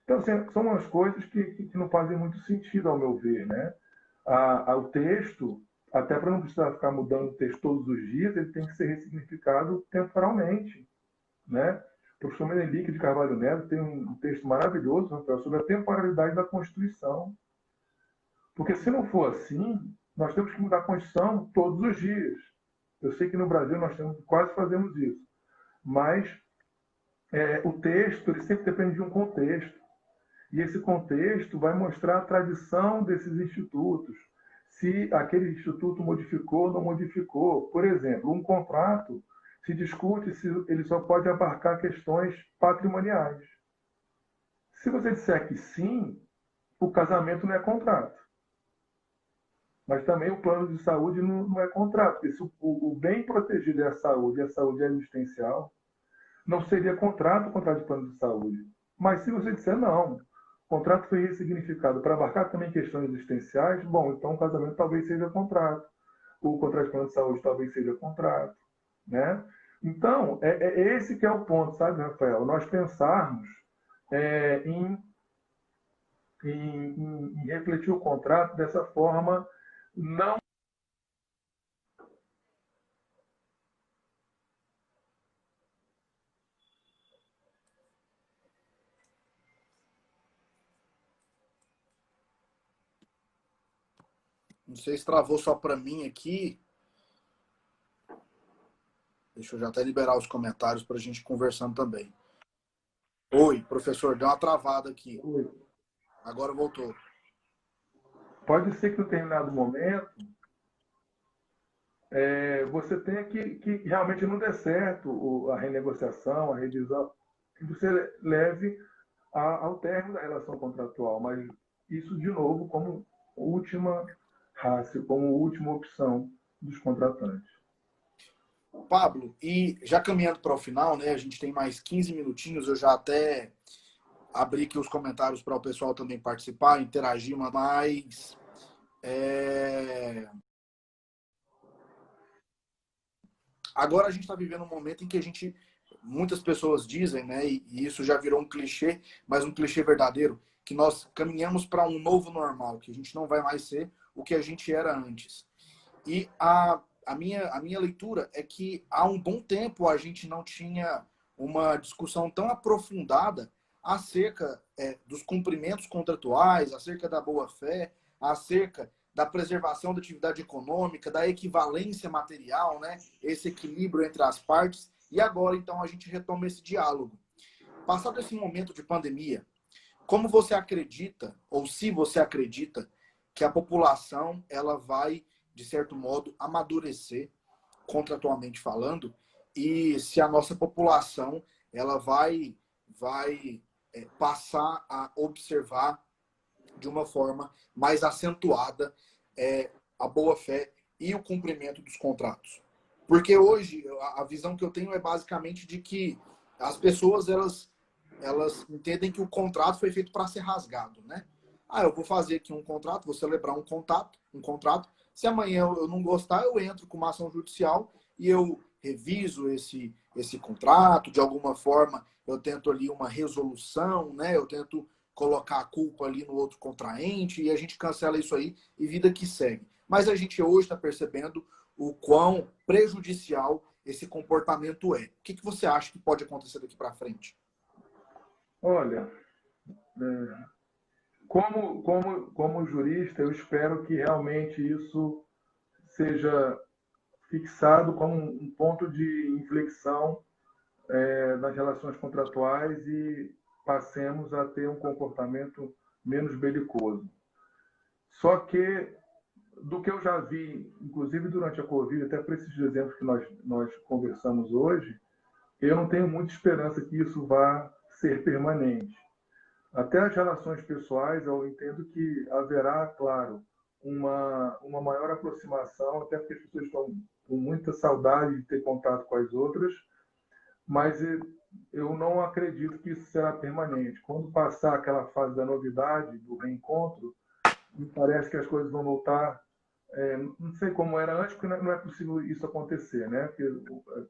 Então, assim, são umas coisas que não fazem muito sentido, ao meu ver, né? O texto, até para não precisar ficar mudando o texto todos os dias, ele tem que ser ressignificado temporalmente, né? O professor Menelik de Carvalho Neto tem um texto maravilhoso, Rafael, sobre a temporalidade da Constituição. Porque se não for assim, nós temos que mudar a Constituição todos os dias. Eu sei que no Brasil nós quase fazemos isso. Mas o texto ele sempre depende de um contexto. E esse contexto vai mostrar a tradição desses institutos. Se aquele instituto modificou ou não modificou. Por exemplo, um contrato se discute se ele só pode abarcar questões patrimoniais. Se você disser que sim, o casamento não é contrato. Mas também o plano de saúde não é contrato, porque se o bem protegido é a saúde e a saúde é existencial, não seria contrato o contrato de plano de saúde. Mas se você disser não, o contrato foi ressignificado para abarcar também questões existenciais, bom, então o casamento talvez seja contrato, o contrato de plano de saúde talvez seja contrato, né? Então, é esse que é o ponto, sabe, Rafael? Nós pensarmos em refletir o contrato dessa forma. Não. Não sei se travou só para mim aqui. Deixa eu já até liberar os comentários para a gente conversando também. Oi, professor, deu uma travada aqui. Oi. Agora voltou. Pode ser que em determinado momento você tenha que realmente não dê certo a renegociação, a revisão, que você leve ao término da relação contratual, mas isso, de novo, como última rácio, como última opção dos contratantes. Pablo, e já caminhando para o final, né? A gente tem mais 15 minutinhos, eu já até abri aqui os comentários para o pessoal também participar, interagir, mas agora a gente está vivendo um momento em que muitas pessoas dizem, né, e isso já virou um clichê, mas um clichê verdadeiro, que nós caminhamos para um novo normal, que a gente não vai mais ser o que a gente era antes. E a minha leitura é que há um bom tempo a gente não tinha uma discussão tão aprofundada acerca dos cumprimentos contratuais, acerca da boa-fé, acerca da preservação da atividade econômica, da equivalência material, né? Esse equilíbrio entre as partes. E agora, então, a gente retoma esse diálogo. Passado esse momento de pandemia, como você acredita, ou se você acredita, que a população ela vai, de certo modo, amadurecer, contratualmente falando, e se a nossa população ela vai passar a observar de uma forma mais acentuada a boa-fé e o cumprimento dos contratos. Porque hoje a visão que eu tenho é basicamente de que as pessoas elas entendem que o contrato foi feito para ser rasgado, né? Ah, eu vou fazer aqui um contrato, vou celebrar um contrato. Se amanhã eu não gostar, eu entro com uma ação judicial e eu reviso esse contrato, de alguma forma eu tento ali uma resolução, né? Eu tento colocar a culpa ali no outro contraente e a gente cancela isso aí e vida que segue. Mas a gente hoje está percebendo o quão prejudicial esse comportamento é. O que você acha que pode acontecer daqui para frente? Olha, como jurista, eu espero que realmente isso seja fixado como um ponto de inflexão nas relações contratuais e passemos a ter um comportamento menos belicoso. Só que, do que eu já vi, inclusive durante a Covid, até por esses exemplos que nós conversamos hoje, eu não tenho muita esperança que isso vá ser permanente. Até as relações pessoais, eu entendo que haverá, claro, uma maior aproximação, até porque as pessoas estão com muita saudade de ter contato com as outras, mas eu não acredito que isso será permanente. Quando passar aquela fase da novidade, do reencontro, me parece que as coisas vão voltar. Não sei como era antes, porque não é possível isso acontecer, né? Porque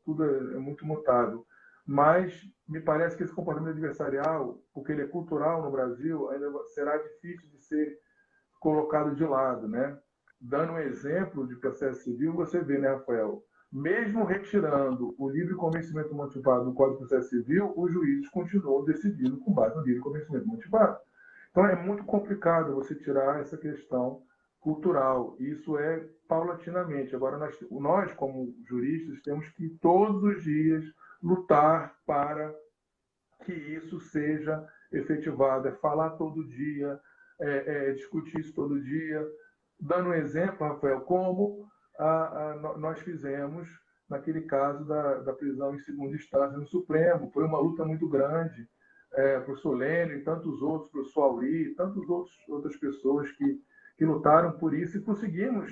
tudo é muito mutável. Mas me parece que esse comportamento adversarial, porque ele é cultural no Brasil, ainda será difícil de ser colocado de lado, né? Dando um exemplo de processo civil, você vê, né, Rafael? Mesmo retirando o livre convencimento motivado do Código de Processo Civil, os juízes continuam decidindo com base no livre convencimento motivado. Então é muito complicado você tirar essa questão cultural. Isso é paulatinamente. Agora, nós como juristas, temos que todos os dias lutar para que isso seja efetivado. É falar todo dia, discutir isso todo dia. Dando um exemplo, Rafael, como nós fizemos naquele caso da prisão em segunda instância no Supremo. Foi uma luta muito grande. Para o Solene e tantos outros, para o Suauri e tantas outras pessoas que lutaram por isso e conseguimos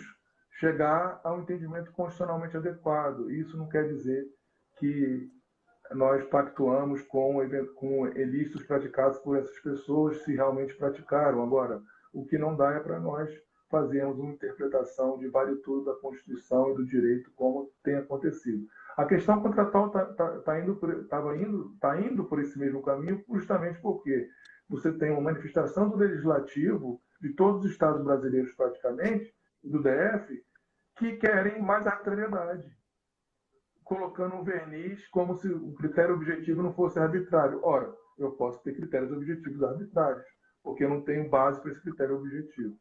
chegar a um entendimento constitucionalmente adequado. Isso não quer dizer que nós pactuamos com ilícitos praticados por essas pessoas, se realmente praticaram. Agora, o que não dá é para nós fazermos uma interpretação de vale tudo da Constituição e do direito, como tem acontecido. A questão contratual está indo por esse mesmo caminho, justamente porque você tem uma manifestação do legislativo de todos os estados brasileiros, praticamente, do DF, que querem mais arbitrariedade, colocando um verniz como se o critério objetivo não fosse arbitrário. Ora, eu posso ter critérios objetivos arbitrários, porque eu não tenho base para esse critério objetivo.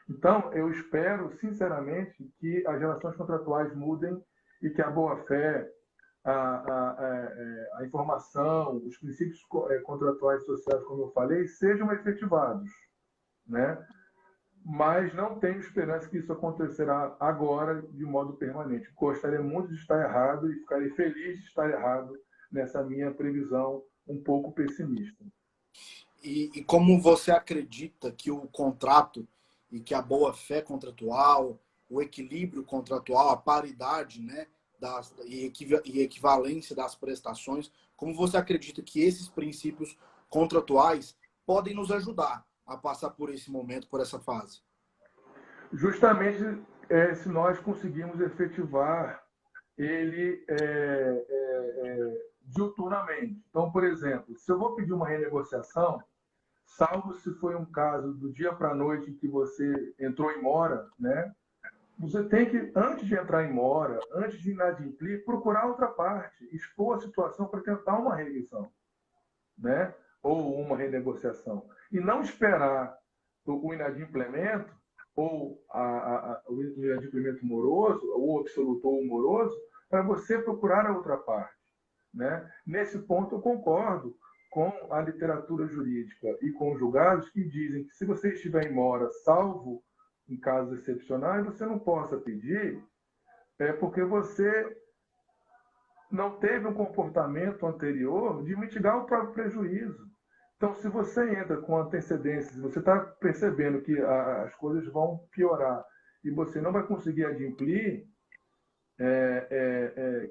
Então, eu espero, sinceramente, que as relações contratuais mudem e que a boa-fé, a informação, os princípios contratuais sociais, como eu falei, sejam efetivados, né? Mas não tenho esperança que isso acontecerá agora de modo permanente. Gostaria muito de estar errado e ficarei feliz de estar errado nessa minha previsão um pouco pessimista. E como você acredita que o contrato e que a boa-fé contratual, o equilíbrio contratual, a paridade, né, e equivalência das prestações, como você acredita que esses princípios contratuais podem nos ajudar a passar por esse momento, por essa fase? Justamente se nós conseguirmos efetivar ele diuturnamente. Então, por exemplo, se eu vou pedir uma renegociação, salvo se foi um caso do dia para a noite que você entrou em mora, né? Você tem que, antes de entrar em mora, antes de inadimplir, procurar outra parte, expor a situação para tentar uma revisão, né? Ou uma renegociação. E não esperar o inadimplemento ou o inadimplemento moroso, ou absoluto ou moroso, para você procurar a outra parte, né? Nesse ponto, eu concordo com a literatura jurídica e com os julgados que dizem que se você estiver em mora, salvo em casos excepcionais, você não possa pedir, porque você não teve um comportamento anterior de mitigar o próprio prejuízo. Então, se você entra com antecedência, se você está percebendo que as coisas vão piorar e você não vai conseguir adimplir,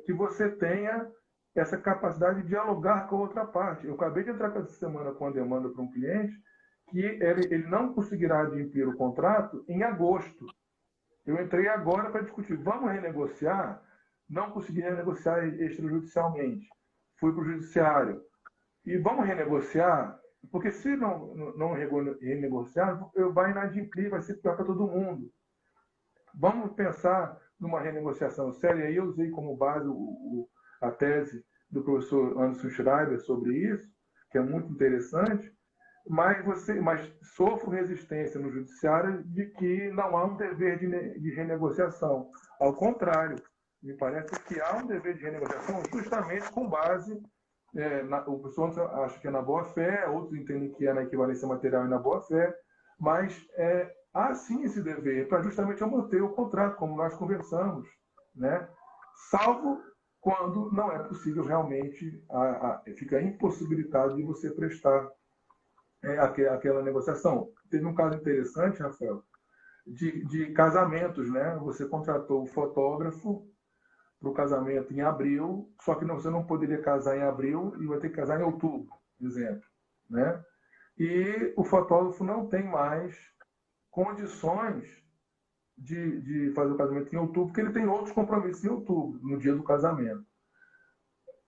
que você tenha essa capacidade de dialogar com a outra parte. Eu acabei de entrar essa semana com uma demanda para um cliente que ele não conseguirá adimplir o contrato em agosto. Eu entrei agora para discutir, vamos renegociar? Não consegui renegociar extrajudicialmente. Fui para o judiciário. E vamos renegociar? Porque se não renegociar, vai inadimplir, vai ser pior para todo mundo. Vamos pensar numa renegociação séria. E eu usei como base a tese do professor Anderson Schreiber sobre isso, que é muito interessante, mas sofro resistência no judiciário de que não há um dever de renegociação. Ao contrário, me parece que há um dever de renegociação justamente com base, o professor Anderson acha que é na boa-fé, outros entendem que é na equivalência material e na boa-fé, mas há sim esse dever para justamente eu manter o contrato, como nós conversamos, né? Salvo quando não é possível realmente, fica impossibilitado de você prestar aquela negociação. Teve um caso interessante, Rafael, de casamentos, né? Você contratou o fotógrafo para o casamento em abril, só que você não poderia casar em abril e vai ter que casar em outubro, por exemplo, né? E o fotógrafo não tem mais condições de fazer o casamento em outubro, porque ele tem outros compromissos em outubro, no dia do casamento.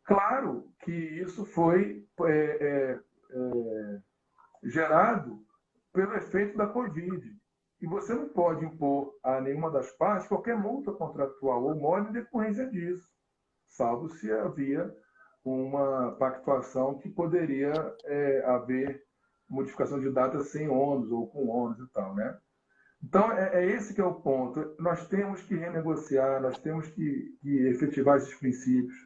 Claro que isso foi gerado pelo efeito da Covid. E você não pode impor a nenhuma das partes qualquer multa contratual ou mora em decorrência disso, salvo se havia uma pactuação que poderia haver modificação de data sem ônus ou com ônus e tal, né? Então, esse que é o ponto. Nós temos que renegociar, nós temos que efetivar esses princípios,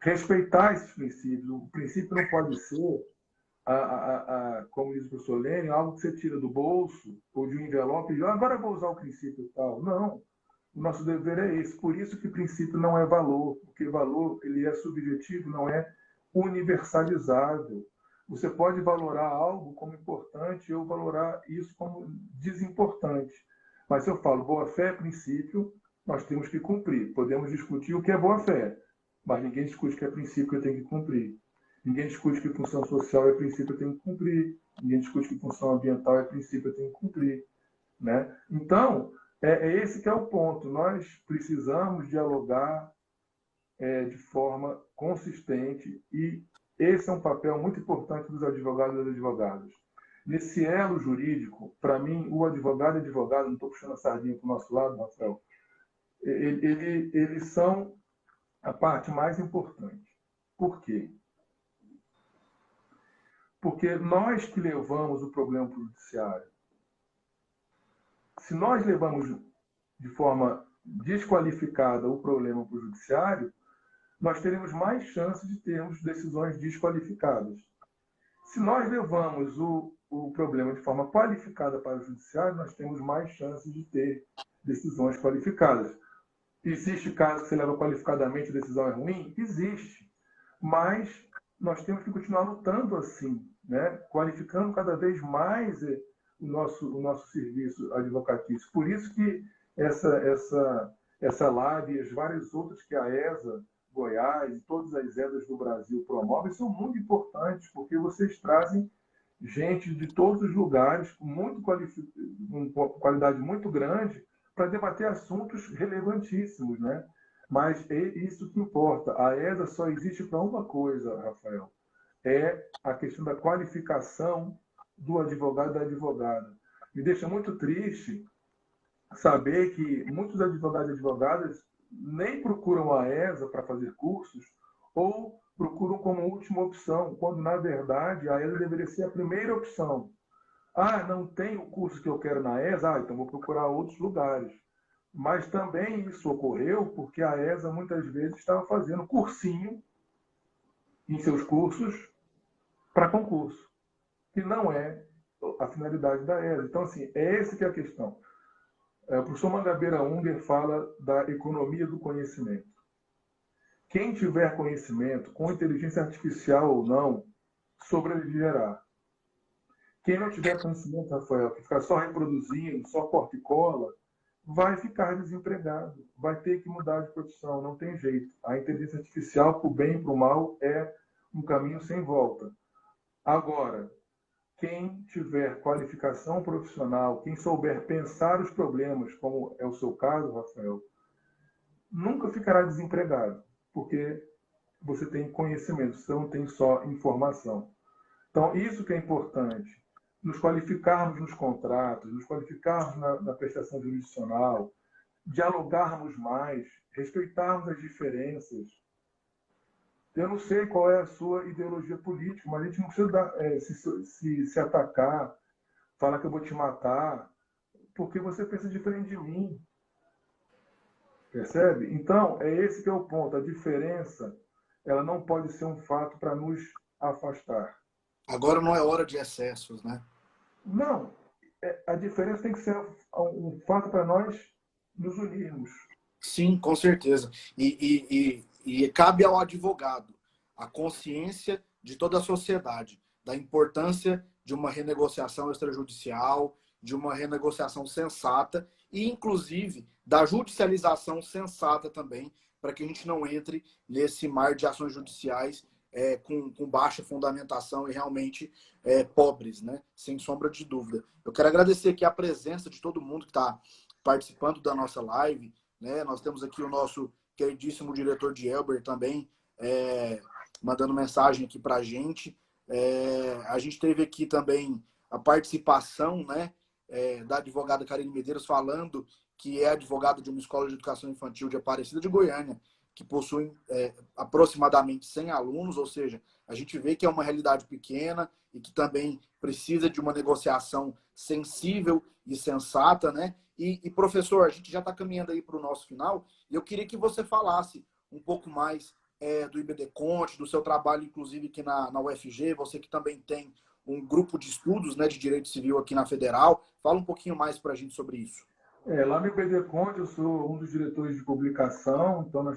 respeitar esses princípios. O princípio não pode ser, como diz o professor Lênin, algo que você tira do bolso ou de um envelope e diz, agora eu vou usar o princípio e tal. Não. O nosso dever é esse. Por isso que princípio não é valor, porque valor ele é subjetivo, não é universalizável. Você pode valorar algo como importante ou valorar isso como desimportante. Mas se eu falo boa-fé é princípio, nós temos que cumprir. Podemos discutir o que é boa-fé, mas ninguém discute que é princípio que eu tenho que cumprir. Ninguém discute que função social é princípio que eu tenho que cumprir. Ninguém discute que função ambiental é princípio que eu tenho que cumprir, né? Então, esse que é o ponto. Nós precisamos dialogar de forma consistente e esse é um papel muito importante dos advogados e das advogadas. Nesse elo jurídico, para mim, o advogado, não estou puxando a sardinha para o nosso lado, Rafael, eles são a parte mais importante. Por quê? Porque nós que levamos o problema para o judiciário, se nós levamos de forma desqualificada o problema para o judiciário, nós teremos mais chances de termos decisões desqualificadas. Se nós levamos o problema de forma qualificada para o judiciário, nós temos mais chances de ter decisões qualificadas. Existe caso que você leva qualificadamente a decisão é ruim? Existe. Mas nós temos que continuar lutando assim, né? Qualificando cada vez mais o nosso serviço advocatício. Por isso que essa live e as várias outras que a ESA Goiás e todas as ESAs do Brasil promovem são muito importantes, porque vocês trazem gente de todos os lugares com qualidade muito grande para debater assuntos relevantíssimos, né? Mas é isso que importa. A ESA só existe para uma coisa, Rafael, é a questão da qualificação do advogado e da advogada. Me deixa muito triste saber que muitos advogados e advogadas nem procuram a ESA para fazer cursos ou procuram como última opção, quando, na verdade, a ESA deveria ser a primeira opção. Ah, não tem o curso que eu quero na ESA? Então vou procurar outros lugares. Mas também isso ocorreu porque a ESA muitas vezes estava fazendo cursinho em seus cursos para concurso, que não é a finalidade da ESA. Então, assim, essa que é a questão. O professor Mangabeira Unger fala da economia do conhecimento. Quem tiver conhecimento, com inteligência artificial ou não, sobreviverá. Quem não tiver conhecimento, Rafael, que ficar só reproduzindo, só corta e cola, vai ficar desempregado, vai ter que mudar de profissão, não tem jeito. A inteligência artificial, para o bem e para o mal, é um caminho sem volta. Agora, quem tiver qualificação profissional, quem souber pensar os problemas, como é o seu caso, Rafael, nunca ficará desempregado, porque você tem conhecimento, você não tem só informação. Então, isso que é importante, nos qualificarmos nos contratos, nos qualificarmos na prestação jurisdicional, dialogarmos mais, respeitarmos as diferenças. Eu não sei qual é a sua ideologia política, mas a gente não precisa se atacar, falar que eu vou te matar, porque você pensa diferente de mim. Percebe? Então, é esse que é o ponto. A diferença, ela não pode ser um fato para nos afastar. Agora não é hora de excessos, né? Não. A diferença tem que ser um fato para nós nos unirmos. Sim, com certeza. E cabe ao advogado a consciência de toda a sociedade da importância de uma renegociação extrajudicial, de uma renegociação sensata e, inclusive, da judicialização sensata também, para que a gente não entre nesse mar de ações judiciais com baixa fundamentação e realmente pobres, né? Sem sombra de dúvida. Eu quero agradecer aqui a presença de todo mundo que está participando da nossa live, né? Nós temos aqui o nosso queridíssimo diretor de Elber também, mandando mensagem aqui para a gente. A gente teve aqui também a participação, né, da advogada Karine Medeiros, falando que é advogada de uma escola de educação infantil de Aparecida de Goiânia, que possui aproximadamente 100 alunos, ou seja, a gente vê que é uma realidade pequena e que também precisa de uma negociação sensível e sensata, né? E professor, a gente já está caminhando aí para o nosso final, e eu queria que você falasse um pouco mais do IBD Conte, do seu trabalho, inclusive, aqui na UFG, você que também tem um grupo de estudos, né, de direito civil aqui na Federal. Fala um pouquinho mais para a gente sobre isso. Lá no IBD Conte, eu sou um dos diretores de publicação, então nós